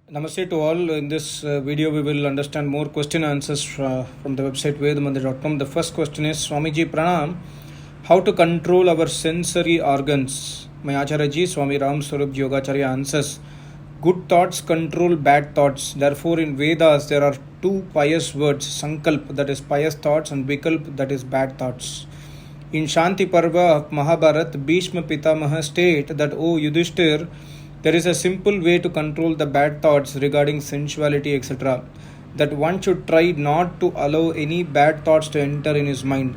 Namaste to all. In this video, we will understand more question answers from the website vedamandir.com. The first question is Swamiji Pranam. How to control our sensory organs? My Acharya Ji, Swami Ram Swarup Yogacharya answers. Good thoughts control bad thoughts. Therefore, in Vedas, there are two pious words, Sankalp, that is pious thoughts, and Vikalp, that is bad thoughts. In Shanti Parva of Mahabharat, Bhishma Pitamaha state that, O Yudhishthir, there is a simple way to control the bad thoughts regarding sensuality, etc. That one should try not to allow any bad thoughts to enter in his mind.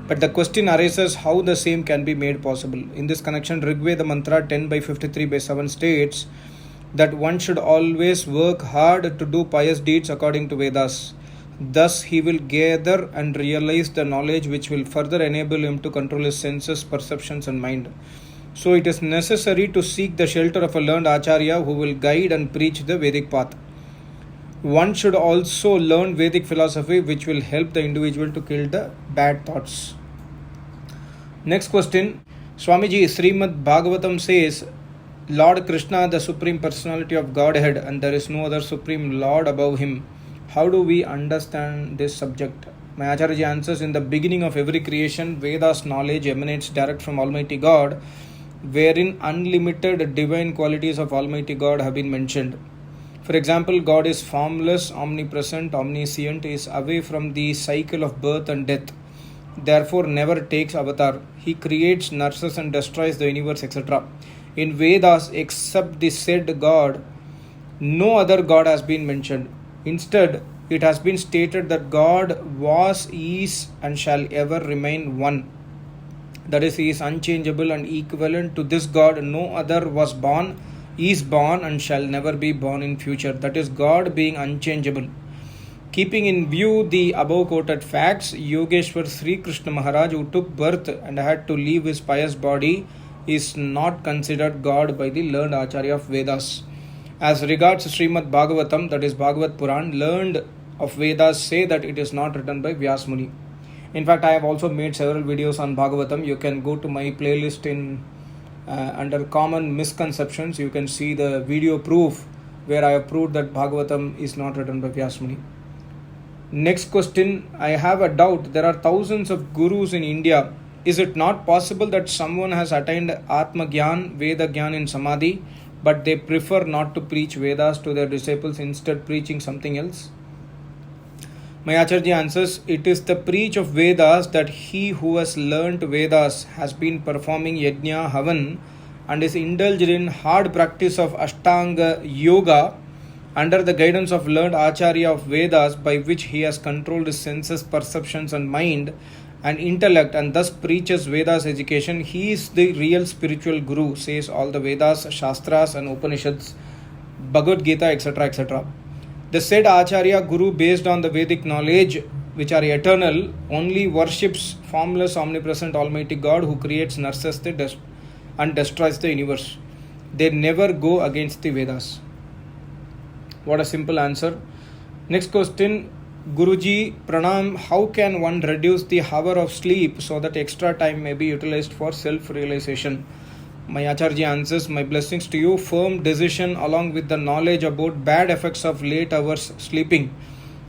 But the question arises how the same can be made possible. In this connection, Rigveda Mantra 10/53/7 states that one should always work hard to do pious deeds according to Vedas. Thus, he will gather and realize the knowledge which will further enable him to control his senses, perceptions, and mind. So, it is necessary to seek the shelter of a learned Acharya who will guide and preach the Vedic path. One should also learn Vedic philosophy which will help the individual to kill the bad thoughts. Next question. Swamiji, Srimad Bhagavatam says, Lord Krishna, the Supreme Personality of Godhead, and there is no other Supreme Lord above him. How do we understand this subject? My Acharya answers, in the beginning of every creation, Veda's knowledge emanates direct from Almighty God, wherein unlimited divine qualities of Almighty God have been mentioned. For example, God is formless, omnipresent, omniscient, is away from the cycle of birth and death, therefore never takes avatar. He creates, nurses and destroys the universe, etc. In Vedas, except the said God, no other God has been mentioned. Instead, it has been stated that God was, is, and shall ever remain one. That is, he is unchangeable, and equivalent to this God, no other was born, is born, and shall never be born in future. That is, God being unchangeable. Keeping in view the above quoted facts, Yogeshwar Sri Krishna Maharaj, who took birth and had to leave his pious body, is not considered God by the learned Acharya of Vedas. As regards Srimad Bhagavatam, that is Bhagavat Puran, learned of Vedas say that it is not written by Vyas Muni. In fact, I have also made several videos on Bhagavatam. You can go to my playlist in under common misconceptions. You can see the video proof where I have proved that Bhagavatam is not written by Vyas Muni. Next question. I have a doubt. There are thousands of gurus in India. Is it not possible that someone has attained Atma Gyan, Veda Gyan in Samadhi, but they prefer not to preach Vedas to their disciples, instead preaching something else? My Acharya answers, it is the preach of Vedas that he who has learnt Vedas has been performing Yajna Havan and is indulged in hard practice of Ashtanga Yoga under the guidance of learned Acharya of Vedas, by which he has controlled his senses, perceptions and mind and intellect, and thus preaches Vedas education. He is the real spiritual guru, says all the Vedas, Shastras and Upanishads, Bhagavad Gita, etc. etc. The said Acharya Guru, based on the Vedic knowledge, which are eternal, only worships formless, omnipresent, Almighty God who creates, nurses and destroys the universe. They never go against the Vedas. What a simple answer. Next question. Guruji, Pranam, how can one reduce the hour of sleep so that extra time may be utilized for self-realization? My Acharya answers, my blessings to you. Firm decision along with the knowledge about bad effects of late hours sleeping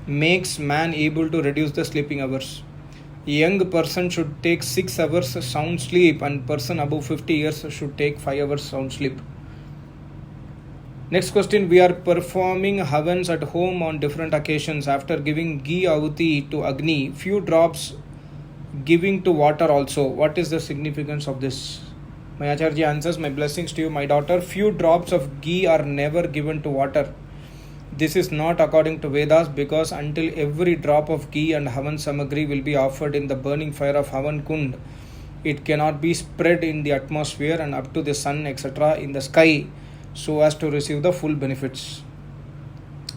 makes man able to reduce the sleeping hours. A young person should take 6 hours sound sleep, and person above 50 years should take 5 hours sound sleep. Next question. We are performing havans at home on different occasions. After giving ghee ahuti to Agni, few drops giving to water also. What is the significance of this? My Acharya answers, my blessings to you, my daughter. Few drops of ghee are never given to water. This is not according to Vedas, because until every drop of ghee and Havan Samagri will be offered in the burning fire of Havan Kund, it cannot be spread in the atmosphere and up to the sun, etc. in the sky, so as to receive the full benefits.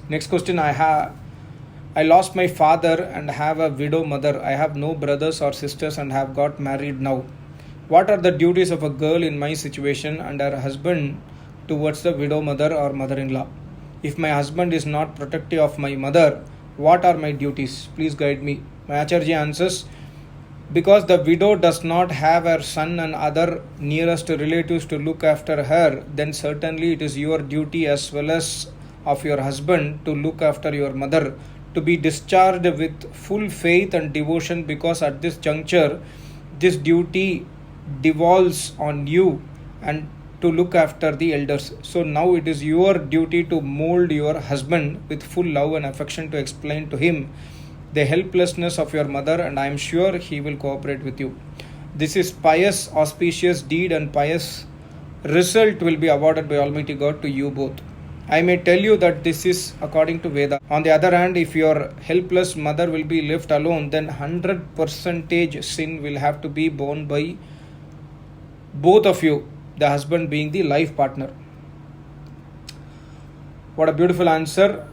Next question. I lost my father and have a widow mother. I have no brothers or sisters and have got married now. What are the duties of a girl in my situation and her husband towards the widow mother or mother-in-law? If my husband is not protective of my mother, what are my duties? Please guide me. My Acharya answers, because the widow does not have her son and other nearest relatives to look after her, then certainly it is your duty as well as of your husband to look after your mother, to be discharged with full faith and devotion, because at this juncture this duty devolves on you and to look after the elders. So now it is your duty to mold your husband with full love and affection, to explain to him the helplessness of your mother, and I am sure he will cooperate with you. This is pious, auspicious deed, and pious result will be awarded by Almighty God to you both. I may tell you that this is according to Veda. On the other hand, if your helpless mother will be left alone, then 100% sin will have to be borne by both of you, the husband being the life partner. What a beautiful answer.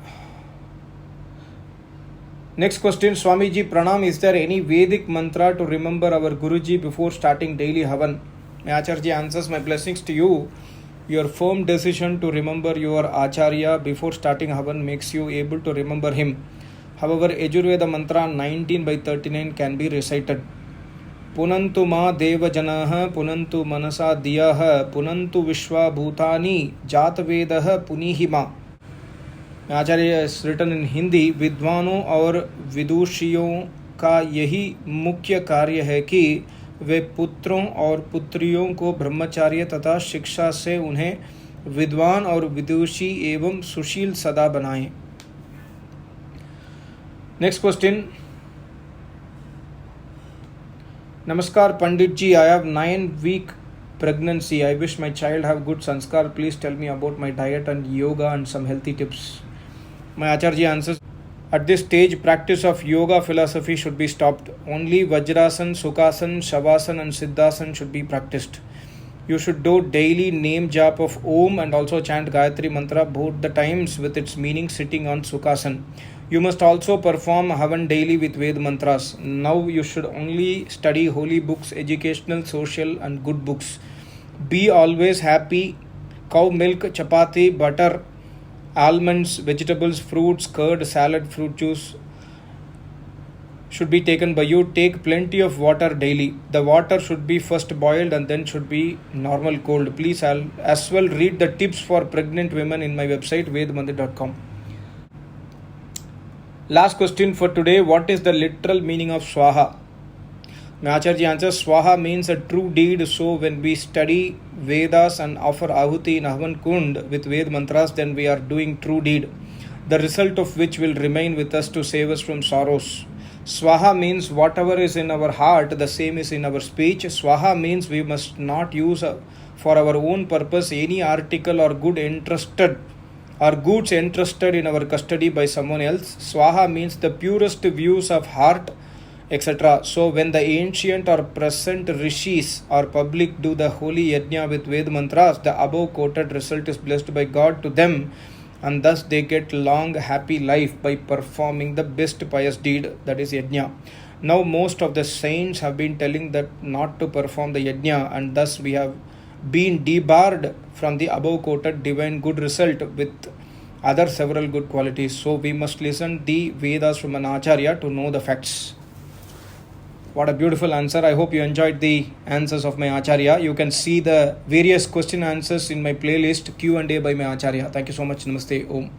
Next question, Swamiji Pranam, is there any Vedic mantra to remember our Guruji before starting daily Havan? May Acharya answers, my blessings to you. Your firm decision to remember your Acharya before starting Havan makes you able to remember him. However, Yajurveda mantra 19/39 can be recited. Punantu ma deva janaha, punantu manasa diyaha, punantu vishwa bhutani, jatavedaha punihima. Acharya is written in Hindi, विद्वानों और विदुषियों का यही मुख्य कार्य है कि वे पुत्रों और पुत्रियों को ब्रह्मचार्य तथा शिक्षा से उन्हें विद्वान और विदुषी एवं सुशील सदा बनाएं. Next question. नमस्कार पंडित जी, I have 9-week pregnancy. I wish my child have good sanskar. Please tell me about my diet and yoga and some healthy tips. My Acharya answers, at this stage, practice of yoga philosophy should be stopped. Only Vajrasan, Sukhasan, Shavasana and Siddhasan should be practiced. You should do daily name jap of Om and also chant Gayatri mantra both the times with its meaning sitting on Sukhasan. You must also perform Havan daily with Ved mantras. Now you should only study holy books, educational, social and good books. Be always happy. Cow milk, chapati, butter, almonds, vegetables, fruits, curd, salad, fruit juice should be taken by you. Take plenty of water daily. The water should be first boiled and then should be normal cold. Please as well read the tips for pregnant women in my website vedmandir.com. Last question for today. What is the literal meaning of Swaha? Acharya answers, Swaha means a true deed. So when we study Vedas and offer Ahuti in Havan Kund with Ved mantras, then we are doing true deed, the result of which will remain with us to save us from sorrows. Swaha means whatever is in our heart, the same is in our speech. Swaha means we must not use for our own purpose any article or goods entrusted in our custody by someone else. Swaha means the purest views of heart, etc. So when the ancient or present rishis or public do the holy yajna with Ved mantras, the above quoted result is blessed by God to them, and thus they get long happy life by performing the best pious deed, that is yajna. Now most of the saints have been telling that not to perform the yajna, and thus we have been debarred from the above quoted divine good result with other several good qualities. So we must listen the Vedas from an Acharya to know the facts. What a beautiful answer. I hope you enjoyed the answers of my Acharya. You can see the various question answers in my playlist Q&A by my Acharya. Thank you so much. Namaste. Om.